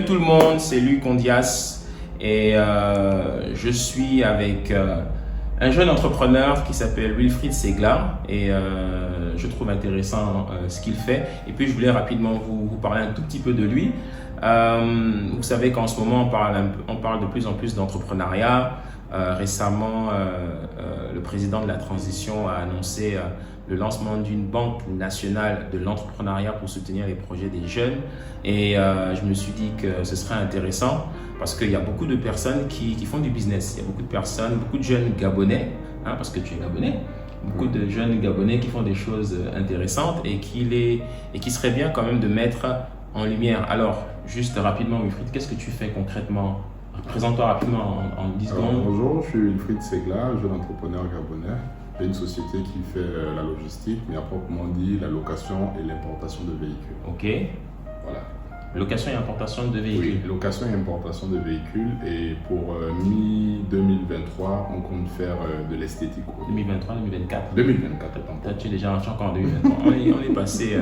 tout le monde, c'est Luc Ondias et je suis avec un jeune entrepreneur qui s'appelle Wilfried Segla et je trouve intéressant ce qu'il fait. Et puis je voulais rapidement vous parler un tout petit peu de lui. Vous savez qu'en ce moment on parle de plus en plus d'entrepreneuriat. Récemment, le président de la transition a annoncé le lancement d'une banque nationale de l'entrepreneuriat pour soutenir les projets des jeunes. Et je me suis dit que ce serait intéressant parce qu'il y a beaucoup de personnes qui font du business. Il y a beaucoup de personnes, beaucoup de jeunes Gabonais, parce que tu es Gabonais, beaucoup de jeunes Gabonais qui font des choses intéressantes et qui serait bien quand même de mettre en lumière. Alors, juste rapidement, Wilfried, qu'est-ce que tu fais concrètement? Présente-toi rapidement en 10 secondes. Bonjour, je suis Wilfried Segla, jeune entrepreneur gabonais. J'ai une société qui fait la logistique, mais à proprement dit la location et l'importation de véhicules. Ok. Voilà. Location et importation de véhicules. Oui, location et importation de véhicules. Et pour mi-2023, on compte faire de l'esthétique. 2023, 2024. 2024, Toi, tu es déjà encore en 2023. on est passé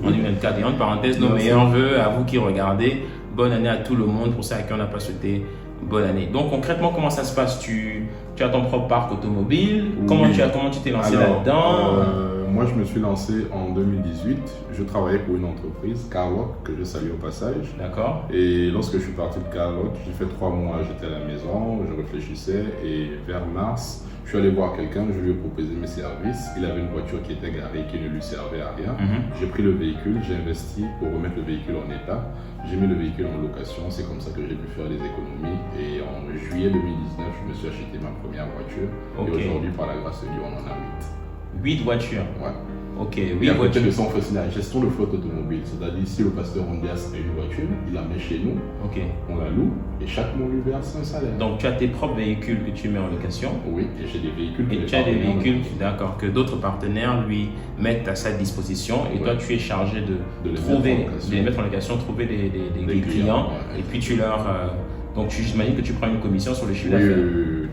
en 2024. Et en parenthèse, nos meilleurs vœux à vous qui regardez. Bonne année à tout le monde. Pour ceux à qui on n'a pas souhaité bonne année. Donc concrètement, comment ça se passe? Tu as ton propre parc automobile. Oui. Comment tu t'es lancé là-dedans? Moi, je me suis lancé en 2018. Je travaillais pour une entreprise, Carlock, que je salue au passage. D'accord. Et lorsque je suis parti de Carlock, j'ai fait 3 mois, j'étais à la maison, je réfléchissais. Et vers mars, je suis allé voir quelqu'un, je lui ai proposé mes services. Il avait une voiture qui était garée, qui ne lui servait à rien. J'ai pris le véhicule, j'ai investi pour remettre le véhicule en état. J'ai mis le véhicule en location, c'est comme ça que j'ai pu faire des économies. Et en juillet 2019, je me suis acheté ma première voiture. Okay. Et aujourd'hui, par la grâce de Dieu, on en a 8. 8 voitures? Ouais. Ok, 8 et à côté voitures. de ça, on fait aussi la gestion de flotte automobile. C'est-à-dire, si le pasteur Ondias a une voiture, il la met chez nous, on la loue et chaque mois, on lui verse un salaire. Donc, tu as tes propres véhicules que tu mets en location? Oui, et j'ai des véhicules que tu as des véhicules, d'accord, que d'autres partenaires lui mettent à sa disposition et toi, tu es chargé de les mettre en location, trouver des clients et puis tu leur... donc, j'imagine que tu prends une commission sur le chiffre d'affaires.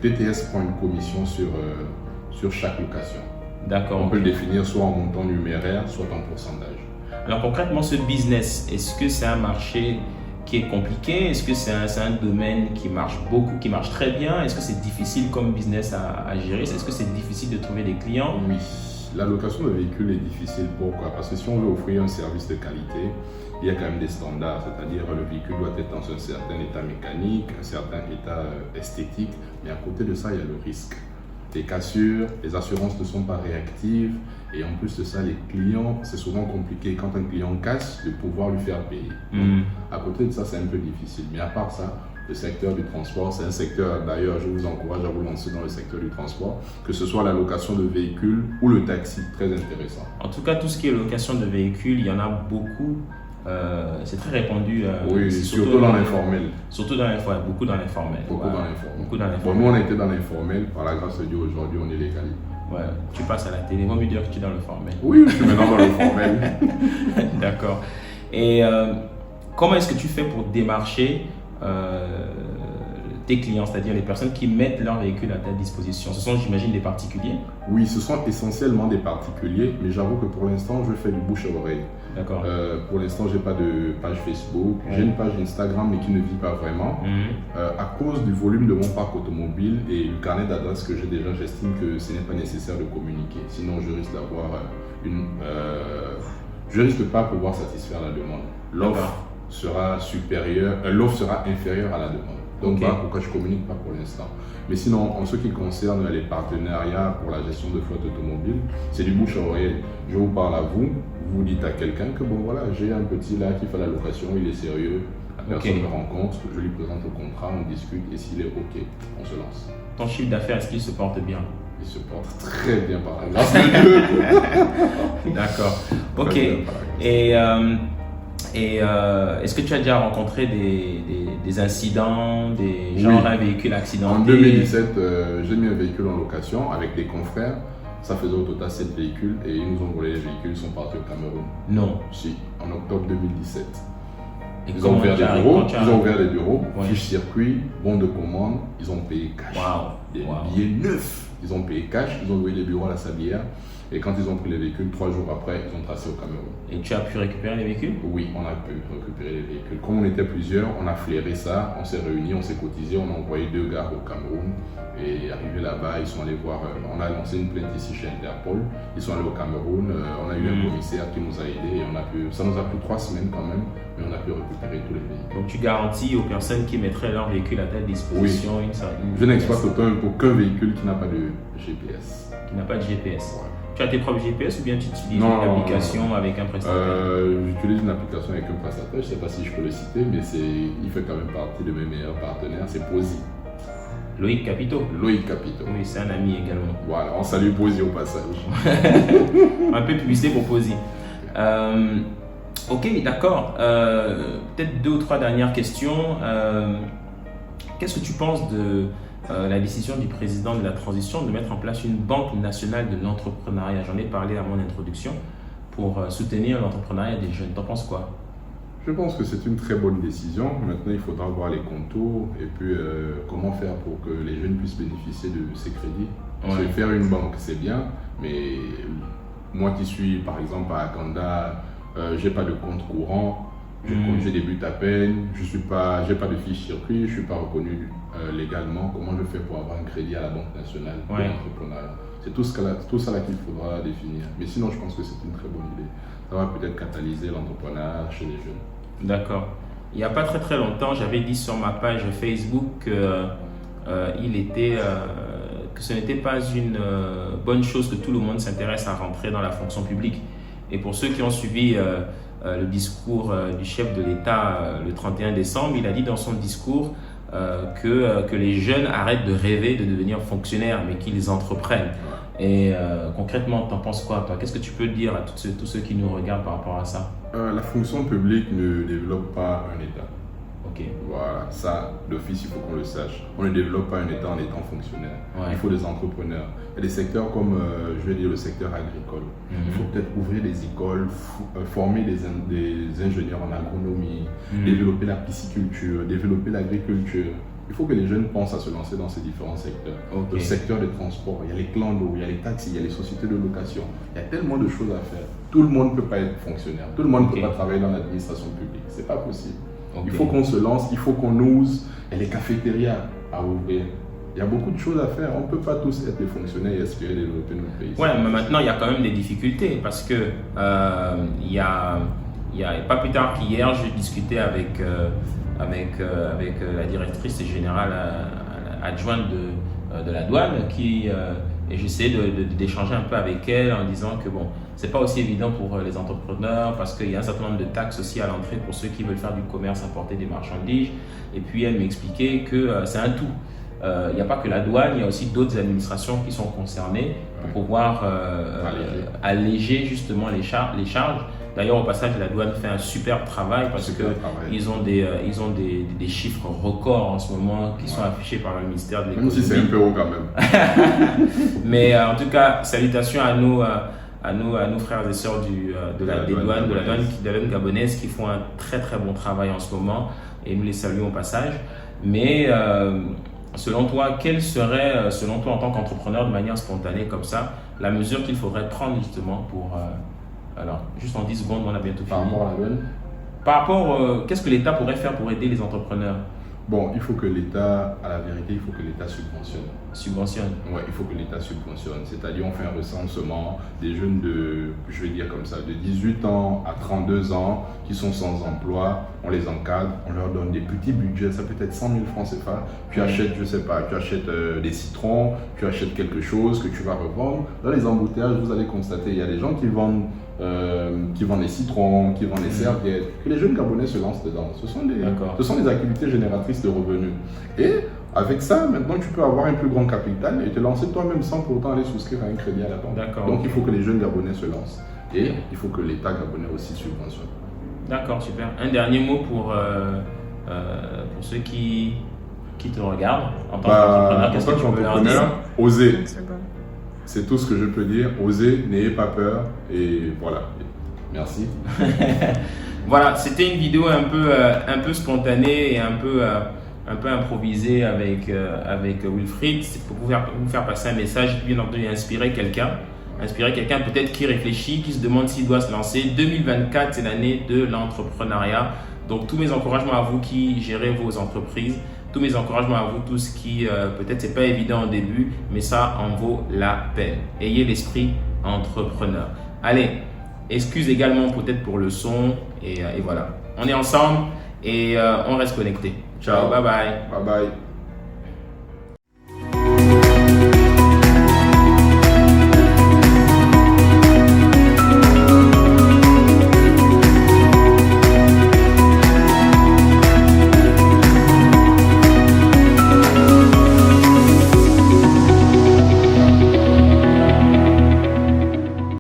TTS prend une commission sur chaque location. D'accord. On peut le définir soit en montant numéraire, soit en pourcentage. Alors concrètement, ce business, est-ce que c'est un marché qui est compliqué? Est-ce que c'est un domaine qui marche beaucoup, qui marche très bien? Est-ce que c'est difficile comme business à gérer? Est-ce que c'est difficile de trouver des clients? Oui, la location de véhicules est difficile. Pourquoi? Parce que si on veut offrir un service de qualité, il y a quand même des standards, c'est-à-dire le véhicule doit être dans un certain état mécanique, un certain état esthétique, mais à côté de ça, il y a le risque. Les cassures, les assurances ne sont pas réactives et en plus de ça, les clients, c'est souvent compliqué quand un client casse de pouvoir lui faire payer. Donc, à côté de ça, c'est un peu difficile. Mais à part ça, le secteur du transport, c'est un secteur, d'ailleurs, je vous encourage à vous lancer dans le secteur du transport, que ce soit la location de véhicules ou le taxi, très intéressant. En tout cas, tout ce qui est location de véhicules, il y en a beaucoup. C'est très répandu. Oui, surtout dans l'informel. Beaucoup dans l'informel. Beaucoup dans l'informel. Bon, nous, on était dans l'informel. Par la grâce de Dieu, aujourd'hui, on est légal. Ouais, tu passes à la télé. Vaut mieux dire que tu es dans le formel. Oui, je suis maintenant dans le formel. D'accord. Et comment est-ce que tu fais pour démarcher tes clients, c'est-à-dire les personnes qui mettent leur véhicule à ta disposition? Ce sont, j'imagine, des particuliers? Oui, ce sont essentiellement des particuliers, mais j'avoue que pour l'instant, je fais du bouche à oreille. D'accord. Pour l'instant, je n'ai pas de page Facebook. J'ai une page Instagram, mais qui ne vit pas vraiment. À cause du volume de mon parc automobile et du carnet d'adresses que j'ai déjà, j'estime que ce n'est pas nécessaire de communiquer. Sinon, je risque d'avoir je risque de pas pouvoir satisfaire la demande. L'offre sera inférieure à la demande. Donc voilà pourquoi je ne communique pas pour l'instant. Mais sinon, en ce qui concerne les partenariats pour la gestion de flotte automobile, c'est du bouche à oreille. Je vous parle à vous, vous dites à quelqu'un que bon voilà, j'ai un petit là qui fait la location, il est sérieux, la personne me rencontre, je lui présente le contrat, on discute et s'il est OK, on se lance. Ton chiffre d'affaires, est-ce qu'il se porte bien? Il se porte très bien par la grâce de Dieu. D'accord, ok. Et est-ce que tu as déjà rencontré des incidents, genre un véhicule accidenté? En 2017, j'ai mis un véhicule en location avec des confrères. Ça faisait au total 7 véhicules et ils nous ont volé les véhicules, ils sont partis au Cameroun. Non. Si, en octobre 2017. Et ils ont ouvert des bureaux, fiche circuit, bon de commande, ils ont payé cash. Des billets neufs. Ils ont payé cash, ils ont loué les bureaux à la Sablière. Et quand ils ont pris les véhicules, 3 jours après, ils ont tracé au Cameroun. Et tu as pu récupérer les véhicules? Oui, on a pu récupérer les véhicules. Comme on était plusieurs, on a flairé ça, on s'est réunis, on s'est cotisé, on a envoyé 2 gars au Cameroun. Et arrivé là-bas, ils sont allés voir, on a lancé une plainte ici chez Interpol, ils sont allés au Cameroun, on a eu un commissaire qui nous a aidés, et ça nous a pris 3 semaines quand même, mais on a pu récupérer tous les véhicules. Donc tu garantis aux personnes qui mettraient leur véhicule à ta disposition oui. une Je n'exploite aucun véhicule qui n'a pas de GPS. Qui n'a pas de GPS. Ouais. Tu as tes propres GPS ou bien tu utilises une application avec un prestataire? J'utilise une application avec un prestataire, je ne sais pas si je peux le citer, mais il fait quand même partie de mes meilleurs partenaires, c'est Posi. Loïc Capito. Loïc Capito. Oui, c'est un ami également. Voilà, on salue Posi au passage. Un peu de publicité pour Posi. Ok, d'accord. Peut-être 2 ou 3 dernières questions. Qu'est-ce que tu penses de la décision du président de la transition de mettre en place une banque nationale de l'entrepreneuriat? J'en ai parlé à mon introduction pour soutenir l'entrepreneuriat des jeunes. T'en penses quoi? Je pense que c'est une très bonne décision. Maintenant, il faudra voir les contours et puis comment faire pour que les jeunes puissent bénéficier de ces crédits. Parce que faire une banque, c'est bien, mais moi qui suis par exemple à Akanda, j'ai pas de compte courant, je débute à peine, j'ai pas de fiche circuit, je suis pas reconnu légalement. Comment je fais pour avoir un crédit à la Banque nationale pour l'entrepreneuriat? C'est tout ça là qu'il faudra définir. Mais sinon, je pense que c'est une très bonne idée. Ça va peut-être catalyser l'entrepreneuriat chez les jeunes. D'accord. Il n'y a pas très longtemps, j'avais dit sur ma page Facebook que ce n'était pas une bonne chose que tout le monde s'intéresse à rentrer dans la fonction publique. Et pour ceux qui ont suivi le discours du chef de l'État le 31 décembre, il a dit dans son discours que les jeunes arrêtent de rêver de devenir fonctionnaires, mais qu'ils entreprennent. Et concrètement, tu en penses quoi, toi? Qu'est-ce que tu peux dire à tous ceux qui nous regardent par rapport à ça? La fonction publique ne développe pas un État. Ok. Voilà, ça, d'office, il faut qu'on le sache. On ne développe pas un État en étant fonctionnaire. Il faut des entrepreneurs. Il y a des secteurs comme, je vais dire, le secteur agricole. Il faut peut-être ouvrir des écoles, former des ingénieurs en agronomie, développer la pisciculture, développer l'agriculture. Il faut que les jeunes pensent à se lancer dans ces différents secteurs. Le secteur des transports, il y a les clans d'eau, il y a les taxis, il y a les sociétés de location. Il y a tellement de choses à faire. Tout le monde ne peut pas être fonctionnaire. Tout le monde ne peut pas travailler dans l'administration publique. Ce n'est pas possible. Il faut qu'on se lance, il faut qu'on ose. Il y a les cafétérias à ouvrir. Il y a beaucoup de choses à faire. On ne peut pas tous être des fonctionnaires et espérer développer notre pays. Ouais, mais maintenant, il y a quand même des difficultés parce que il y a pas plus tard qu'hier, j'ai discuté avec la directrice générale adjointe de la douane et j'essaie d'échanger un peu avec elle en disant que bon, c'est pas aussi évident pour les entrepreneurs parce qu'il y a un certain nombre de taxes aussi à l'entrée pour ceux qui veulent faire du commerce, importer des marchandises. Et puis elle m'expliquait que c'est un tout. Il n'y a pas que la douane, il y a aussi d'autres administrations qui sont concernées pour pouvoir alléger justement les charges. D'ailleurs, au passage, la douane fait un superbe travail parce qu'ils ont des chiffres records en ce moment qui sont affichés par le ministère de l'économie. Même si c'est un peu haut quand même. Mais en tout cas, salutations à nos frères et sœurs de la douane gabonaise qui font un très bon travail en ce moment et nous les saluons au passage. Mais selon toi, quelle serait, selon toi en tant qu'entrepreneur de manière spontanée comme ça, la mesure qu'il faudrait prendre justement pour... alors, juste en 10 secondes, on a bientôt fini. Par rapport à la douane? Par rapport, qu'est-ce que l'État pourrait faire pour aider les entrepreneurs? Bon, il faut que l'État, à la vérité, il faut que l'État subventionne. Subventionne? Oui, il faut que l'État subventionne. C'est-à-dire, on fait un recensement des jeunes je vais dire comme ça, de 18 ans à 32 ans qui sont sans emploi. On les encadre, on leur donne des petits budgets, ça peut être 100 000 francs CFA. Tu achètes, je sais pas, tu achètes des citrons, tu achètes quelque chose que tu vas revendre. Dans les embouteillages, vous allez constater, il y a des gens qui vendent les citrons, qui vendent les serviettes, que les jeunes Gabonais se lancent dedans. Ce sont des activités génératrices de revenus. Et avec ça, maintenant, tu peux avoir un plus grand capital et te lancer toi-même sans pour autant aller souscrire à un crédit à la banque. Donc, il faut que les jeunes Gabonais se lancent. Et il faut que l'État gabonais aussi subventionne. D'accord, super. Un dernier mot pour ceux qui te regardent en tant qu'entrepreneur. Qu'est-ce que tu peux leur dire? Osez. C'est tout ce que je peux dire. Osez, n'ayez pas peur. Et voilà. Merci. Voilà, c'était une vidéo un peu spontanée et un peu improvisée avec Wilfried. C'est pour vous faire passer un message, bien entendu inspirer quelqu'un. inspirer quelqu'un peut-être qui réfléchit, qui se demande s'il doit se lancer. 2024, c'est l'année de l'entrepreneuriat. Donc tous mes encouragements à vous qui gérez vos entreprises, tous mes encouragements à vous tous qui peut-être c'est pas évident au début, mais ça en vaut la peine. Ayez l'esprit entrepreneur. Allez, excuse également peut-être pour le son et voilà. On est ensemble et on reste connecté. Ciao, bye bye. Bye bye.